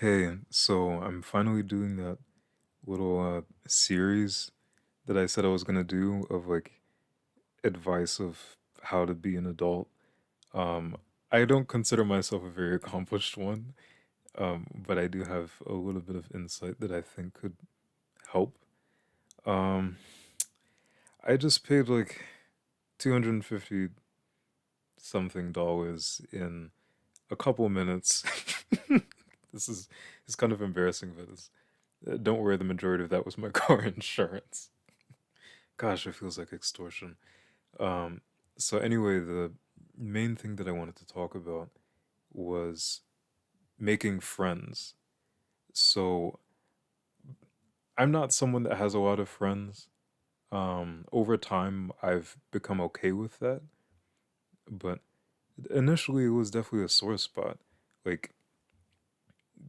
Hey, so I'm finally doing that little series that I said I was gonna do of like advice of how to be an adult. Um, I don't consider myself a very accomplished one, but I do have a little bit of insight that I think could help. Um, I just paid like 250 something dollars in a couple minutes. This is it's kind of embarrassing, but don't worry, the majority of that was my car insurance. Gosh, it feels like extortion. Um, so anyway, the main thing that I wanted to talk about was making friends. So I'm not someone that has a lot of friends. Over time, I've become okay with that, but initially it was definitely a sore spot. Like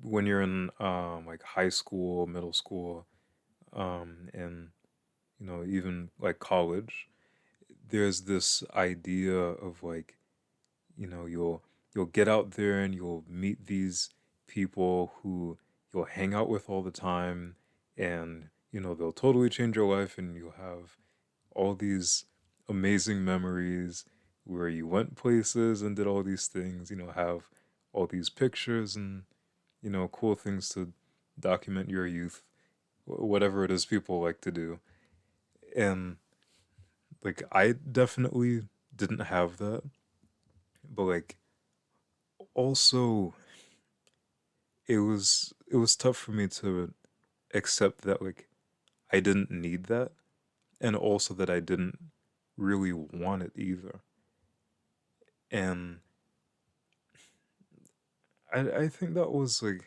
when you're in like high school, middle school, and even like college, there's this idea of like you'll get out there and you'll meet these people who you'll hang out with all the time, and they'll totally change your life, and you'll have all these amazing memories where you went places and did all these things, have all these pictures and cool things to document your youth, whatever it is people like to do. And like I definitely didn't have that, but like also it was tough for me to accept that like I didn't need that, and also that I didn't really want it either. And I think that was like,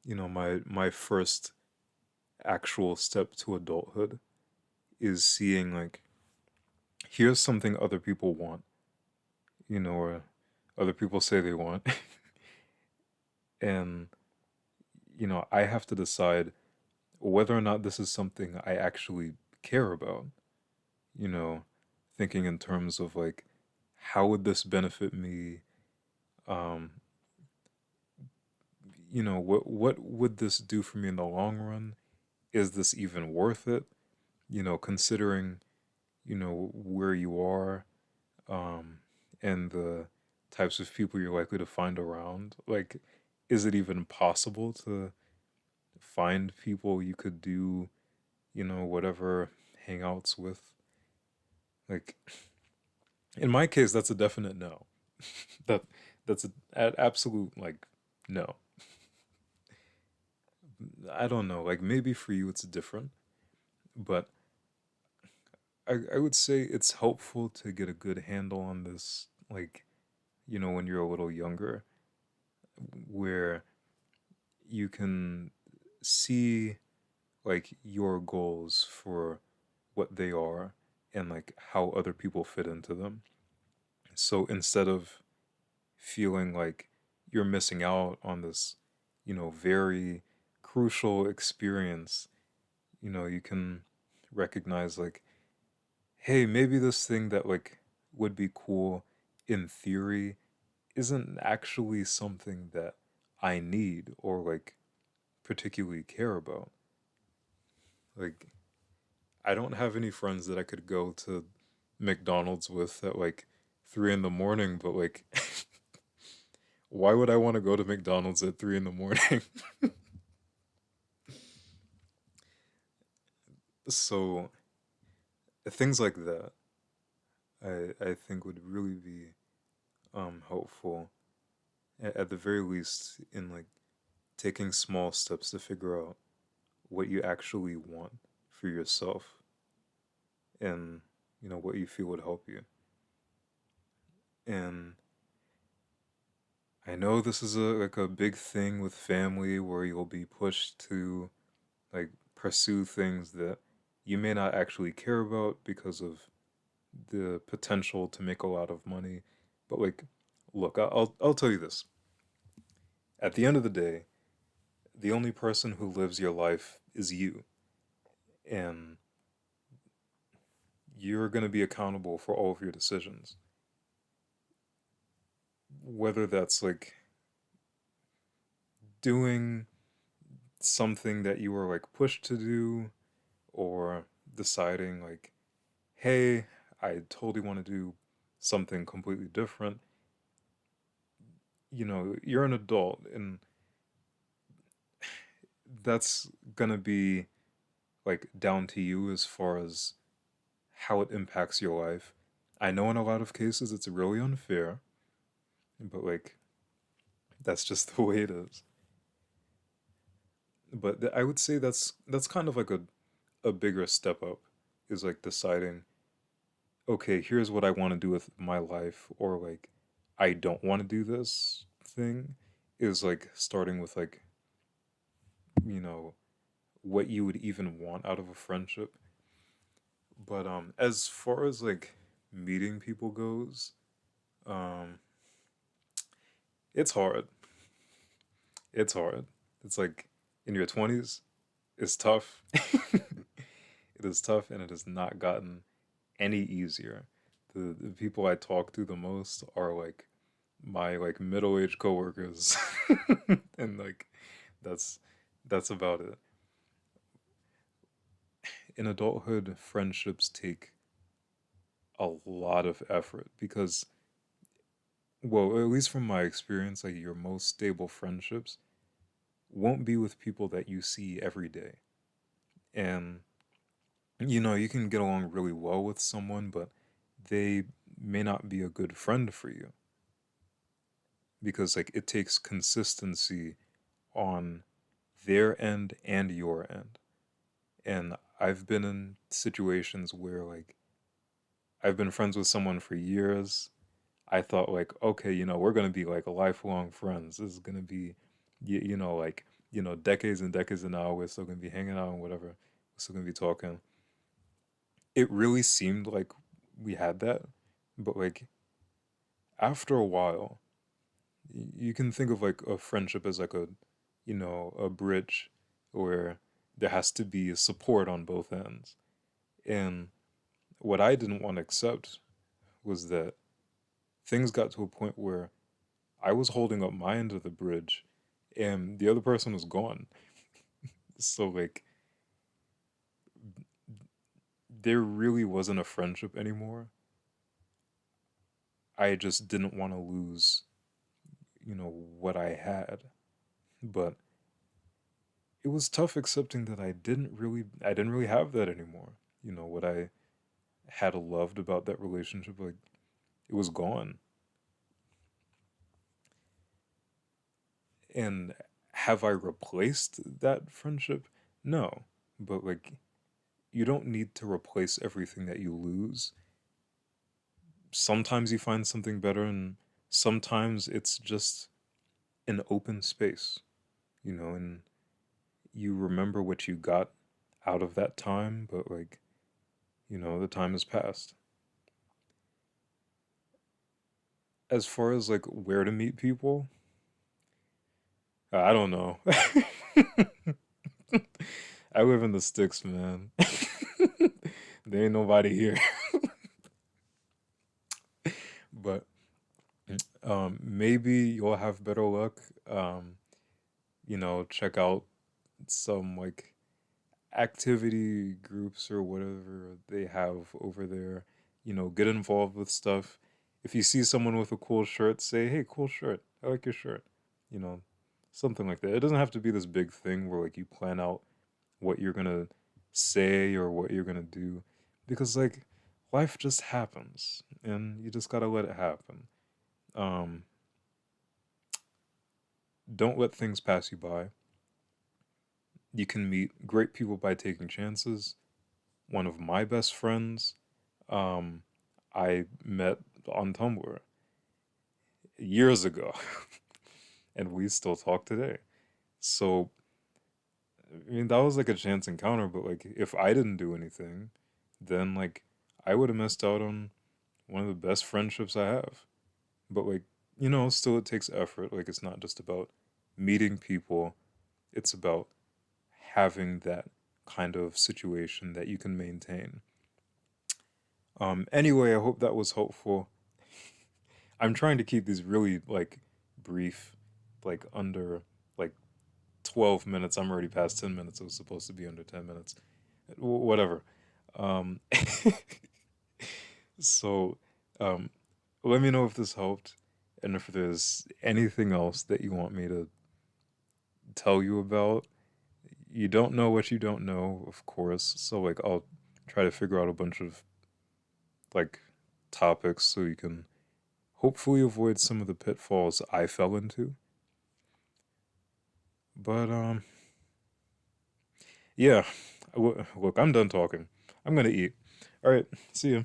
my first actual step to adulthood is seeing like here's something other people want, or other people say they want. And I have to decide whether or not this is something I actually care about, you know, thinking in terms of like, how would this benefit me? Um, what would this do for me in the long run? Is this even worth it? Considering, where you are, um, and the types of people you're likely to find around. Like, is it even possible to find people you could do, whatever hangouts with? Like, in my case, that's a definite no. that that's an absolute like no. I don't know. Like maybe for you it's different, but I would say it's helpful to get a good handle on this. Like when you're a little younger, where you can see like your goals for what they are and like how other people fit into them. So instead of feeling like you're missing out on this, very crucial experience, you can recognize like, hey, maybe this thing that like would be cool in theory isn't actually something that I need or like particularly care about. Like, I don't have any friends that I could go to McDonald's with at like 3 in the morning, but like, why would I want to go to McDonald's at 3 in the morning? So things like that, I think would really be helpful at the very least in like taking small steps to figure out what you actually want for yourself and what you feel would help you. And I know this is a big thing with family where you'll be pushed to like pursue things that you may not actually care about because of the potential to make a lot of money. But like, look, I'll tell you this. At the end of the day, the only person who lives your life is you, and you're going to be accountable for all of your decisions. Whether that's like doing something that you were like pushed to do, or deciding like, hey, I totally want to do something completely different. You're an adult, and that's gonna be like down to you as far as how it impacts your life. I know in a lot of cases it's really unfair, but like that's just the way it is. But I would say that's kind of like a bigger step up, is like deciding, okay, here's what I want to do with my life, or like I don't want to do this thing, is like starting with like, you know, what you would even want out of a friendship. But as far as like meeting people goes, um it's hard. It's hard. It's like in your 20s, it's tough. It is tough, and it has not gotten any easier. The people I talk to the most are like my like middle-aged coworkers. And like that's that's about it. In adulthood, friendships take a lot of effort because, well, at least from my experience, like your most stable friendships won't be with people that you see every day. And you can get along really well with someone, but they may not be a good friend for you, because like it takes consistency on their end and your end. And I've been in situations where like I've been friends with someone for years. I thought like, okay, we're gonna be like lifelong friends. This is gonna be, like, decades and decades, and now we're still gonna be hanging out and whatever. We're still gonna be talking. It really seemed like we had that, but like after a while, you can think of like a friendship as like a bridge where there has to be support on both ends. And what I didn't want to accept was that things got to a point where I was holding up my end of the bridge and the other person was gone. So like there really wasn't a friendship anymore. I just didn't want to lose, what I had. But it was tough accepting that I didn't really have that anymore. What I had loved about that relationship, like it was gone. And have I replaced that friendship? No. But like you don't need to replace everything that you lose. Sometimes you find something better, and sometimes it's just an open space, and you remember what you got out of that time, but like, the time has passed. As far as like where to meet people, I don't know. I live in the sticks, man. There ain't nobody here. But maybe you'll have better luck. Um, check out some like activity groups or whatever they have over there. Get involved with stuff. If you see someone with a cool shirt, say, "Hey, cool shirt. I like your shirt." You know, Something like that. It doesn't have to be this big thing where like you plan out what you're gonna say or what you're gonna do, because like life just happens and you just gotta let it happen. Um, don't let things pass you by. You can meet great people by taking chances. One of my best friends, um, I met on Tumblr years ago, and we still talk today. So, I mean, that was like a chance encounter, but like, if I didn't do anything, then like, I would have missed out on one of the best friendships I have. But like, still it takes effort. Like, it's not just about meeting people, it's about having that kind of situation that you can maintain. Anyway, I hope that was helpful. I'm trying to keep these really like brief, like under like 12 minutes. I'm already past 10 minutes. It was supposed to be under 10 minutes. Whatever. Um, so, um, let me know if this helped and if there's anything else that you want me to tell you about. You don't know what you don't know, of course. So, like, I'll try to figure out a bunch of, like, topics so you can hopefully avoid some of the pitfalls I fell into. But, yeah. Look, I'm done talking. I'm gonna eat. All right, see ya.